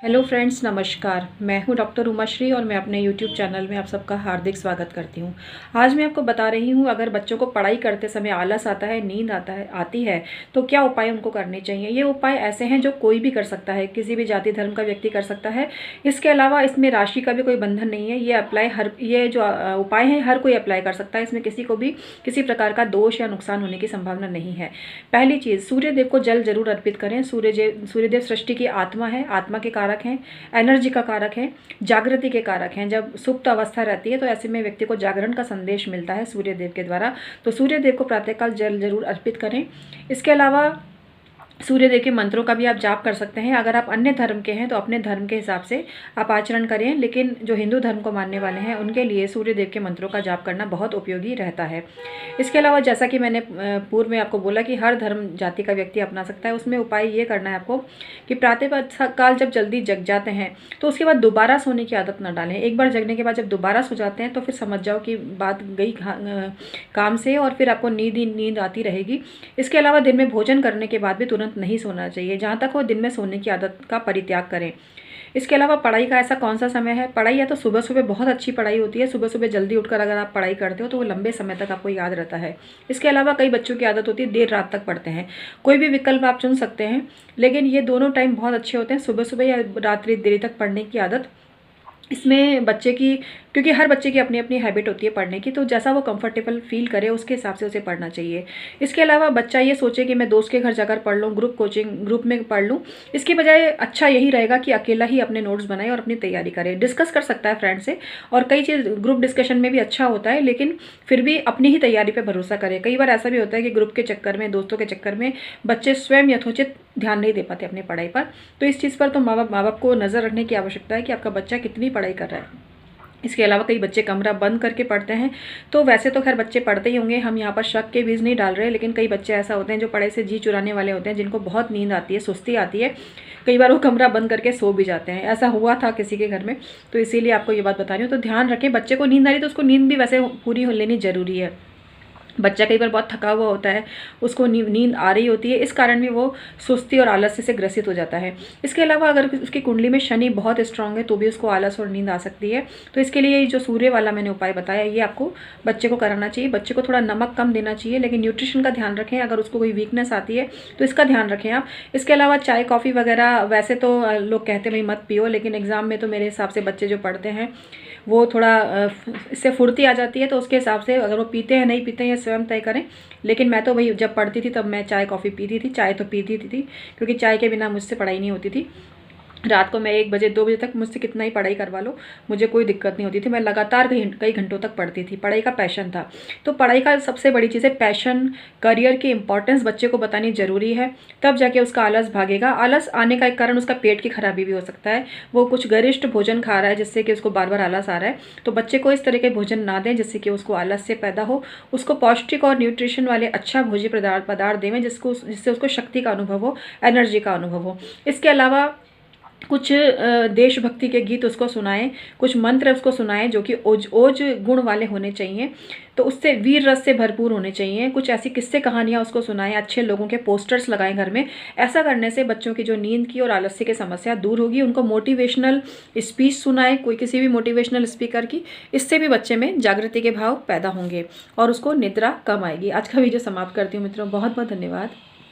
Hello friends, नमस्कार। मैं हूं डॉक्टर उमाश्री और मैं अपने यूट्यूब चैनल में आप सबका हार्दिक स्वागत करती हूं। आज मैं आपको बता रही हूं, अगर बच्चों को पढ़ाई करते समय आलस आता है, नींद आती है तो क्या उपाय उनको करने चाहिए। ये उपाय ऐसे हैं जो कोई भी कर सकता है, किसी भी जाति धर्म का व्यक्ति कर सकता है। इसके अलावा इसमें राशि का भी कोई बंधन नहीं है। ये जो उपाय हैं हर कोई अप्लाई कर सकता है। इसमें किसी को भी किसी प्रकार का दोष या नुकसान होने की संभावना नहीं है। पहली चीज़, सूर्यदेव को जल जरूर अर्पित करें। सूर्यदेव सृष्टि की आत्मा है, आत्मा के कारक हैं, एनर्जी का कारक है, जागृति के कारक हैं। जब सुप्त अवस्था रहती है तो ऐसे में व्यक्ति को जागरण का संदेश मिलता है सूर्यदेव के द्वारा। तो सूर्यदेव को प्रातःकाल जल जरूर अर्पित करें। इसके अलावा सूर्यदेव के मंत्रों का भी आप जाप कर सकते हैं। अगर आप अन्य धर्म के हैं तो अपने धर्म के हिसाब से आप आचरण करें, लेकिन जो हिंदू धर्म को मानने वाले हैं उनके लिए सूर्यदेव के मंत्रों का जाप करना बहुत उपयोगी रहता है। इसके अलावा जैसा कि मैंने पूर्व में आपको बोला कि हर धर्म जाति का व्यक्ति अपना सकता है। उसमें उपाय ये करना है आपको कि प्रातः काल जब जल्दी जग जाते हैं तो उसके बाद दोबारा सोने की आदत न डालें। एक बार जगने के बाद जब दोबारा सो जाते हैं तो फिर समझ जाओ कि बात गई काम से, और फिर आपको नींद आती रहेगी। इसके अलावा दिन में भोजन करने के बाद भी तुरंत नहीं सोना चाहिए। जहाँ तक हो दिन में सोने की आदत का परित्याग करें। इसके अलावा पढ़ाई का ऐसा कौन सा समय है, पढ़ाई या तो सुबह सुबह बहुत अच्छी पढ़ाई होती है। सुबह सुबह जल्दी उठकर अगर आप पढ़ाई करते हो तो वो लंबे समय तक आपको याद रहता है। इसके अलावा कई बच्चों की आदत होती है देर रात तक पढ़ते हैं। कोई भी विकल्प आप चुन सकते हैं, लेकिन ये दोनों टाइम बहुत अच्छे होते हैं, सुबह सुबह या रात्रि देरी तक पढ़ने की आदत। इसमें बच्चे की, क्योंकि हर बच्चे की अपनी अपनी हैबिट होती है पढ़ने की, तो जैसा वो कंफर्टेबल फील करे उसके हिसाब से उसे पढ़ना चाहिए। इसके अलावा बच्चा ये सोचे कि मैं दोस्त के घर जाकर पढ़ लूँ, ग्रुप में पढ़ लूँ, इसकी बजाय अच्छा यही रहेगा कि अकेला ही अपने नोट्स बनाए और अपनी तैयारी करे। डिस्कस कर सकता है फ्रेंड से, और कई चीज़ ग्रुप डिस्कशन में भी अच्छा होता है, लेकिन फिर भी अपनी ही तैयारी पर भरोसा करे। कई बार ऐसा भी होता है कि ग्रुप के चक्कर में, दोस्तों के चक्कर में बच्चे स्वयं यथोचित ध्यान नहीं दे पाते अपनी पढ़ाई पर। तो इस चीज़ पर तो माँ बाप को नज़र रखने की आवश्यकता है कि आपका बच्चा कितनी पढ़ाई कर रहा है। इसके अलावा कई बच्चे कमरा बंद करके पढ़ते हैं, तो वैसे तो खैर बच्चे पढ़ते ही होंगे, हम यहाँ पर शक के बीज नहीं डाल रहे, लेकिन कई बच्चे ऐसा होते हैं जो पढ़ाई से जी चुराने वाले होते हैं, जिनको बहुत नींद आती है, सुस्ती आती है। कई बार वो कमरा बंद करके सो भी जाते हैं। ऐसा हुआ था किसी के घर में, तो इसीलिए आपको ये बात बता रही हूँ। तो ध्यान रखें, बच्चे को नींद आ रही है तो उसको नींद भी वैसे पूरी लेनी जरूरी है। बच्चा कई बार बहुत थका हुआ होता है, उसको नींद आ रही होती है, इस कारण भी वो सुस्ती और आलस्य से ग्रसित हो जाता है। इसके अलावा अगर उसकी कुंडली में शनि बहुत स्ट्रांग है तो भी उसको आलस और नींद आ सकती है। तो इसके लिए जो सूर्य वाला मैंने उपाय बताया, ये आपको बच्चे को कराना चाहिए। बच्चे को थोड़ा नमक कम देना चाहिए, लेकिन न्यूट्रिशन का ध्यान रखें। अगर उसको कोई वीकनेस आती है तो इसका ध्यान रखें आप। इसके अलावा चाय कॉफ़ी वगैरह वैसे तो लोग कहते हैं भाई मत पियो, लेकिन एग्ज़ाम में तो मेरे हिसाब से बच्चे जो पढ़ते हैं वो थोड़ा इससे फुर्ती आ जाती है, तो उसके हिसाब से अगर वो पीते हैं नहीं पीते हैं स्वयं तय करें। लेकिन मैं तो भाई जब पढ़ती थी तब मैं चाय कॉफ़ी पीती थी, चाय तो पीती थी, क्योंकि चाय के बिना मुझसे पढ़ाई नहीं होती थी। रात को मैं 1 बजे 2 बजे तक मुझसे कितना ही पढ़ाई करवा लो, मुझे कोई दिक्कत नहीं होती थी। मैं लगातार कई घंटों तक पढ़ती थी। पढ़ाई का पैशन था। तो पढ़ाई का सबसे बड़ी चीज़ है पैशन। करियर की इंपॉर्टेंस बच्चे को बतानी ज़रूरी है, तब जाके उसका आलस भागेगा। आलस आने का एक कारण उसका पेट की खराबी भी हो सकता है। वो कुछ गरिष्ठ भोजन खा रहा है जिससे कि उसको बार बार आलस आ रहा है। तो बच्चे को इस तरह के भोजन ना दें जिससे कि उसको आलस से पैदा हो। उसको पौष्टिक और न्यूट्रिशन वाले अच्छा भोज्य पदार्थ दें जिससे उसको शक्ति का अनुभव हो, एनर्जी का अनुभव हो। इसके अलावा कुछ देशभक्ति के गीत उसको सुनाएं, कुछ मंत्र उसको सुनाएं जो कि ओज गुण वाले होने चाहिए, तो उससे वीर रस से भरपूर होने चाहिए। कुछ ऐसी किस्से कहानियां उसको सुनाएं, अच्छे लोगों के पोस्टर्स लगाएं घर में। ऐसा करने से बच्चों की जो नींद की और आलस्य की समस्या दूर होगी। उनको मोटिवेशनल स्पीच सुनाएं, कोई किसी भी मोटिवेशनल स्पीकर की। इससे भी बच्चे में जागृति के भाव पैदा होंगे और उसको निद्रा कम आएगी। आज का वीडियो समाप्त करती हूँ मित्रों, बहुत बहुत धन्यवाद।